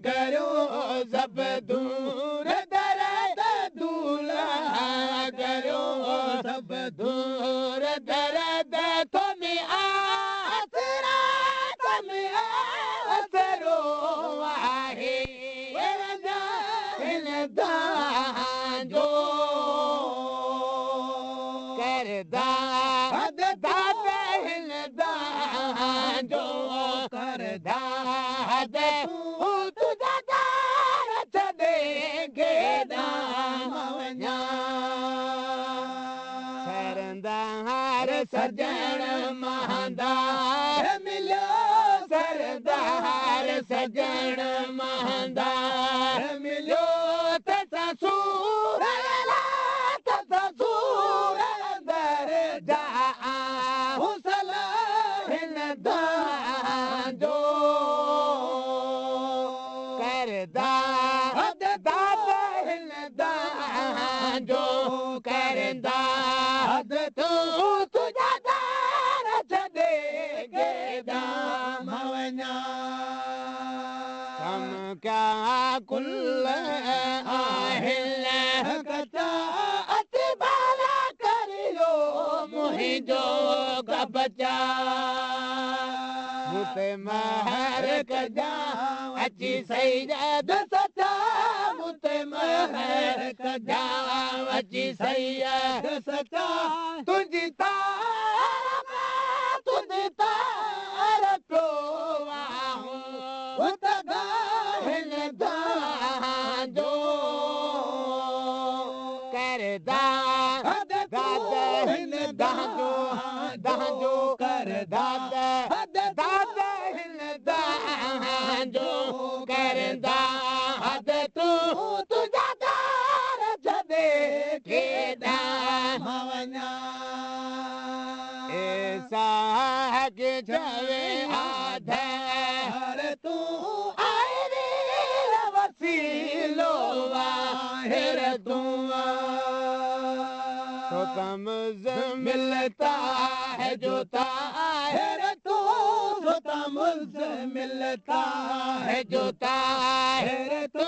करो सब दूर दर्द दूल्हा करो सब दूर दर्द तुम्हें आसरा तुम्हें आसरो आहे जो करदा जो करदा तुझा दार छॾे गेदा मवञा सरदार सजण महादार मिलियो सरदार सजण महादार मिलियो तसा सूर दर जा हुसल हिन जो करदा हिन जो करदा तू तुझा दार छॾे गेदा मवञा कम क्या कुल आहिल कचा अति बाला करियो मुहिंजो कबचा मुते महर कजा अची सैयद सचा मुते महर कजा अची सैयद सचा तुझी तार पियो आहूं उतगा हिन जो करदा हिन जो करदा हिन जो करदा तू तुझा दार छॾे केॾा मवञा ऐसा के चवे आधार तू आयरे वसीलो वाहिर तू तो तमज़ मिलता है जो ताहिर तू तो तमज़ मिलता है जो ताहिर तू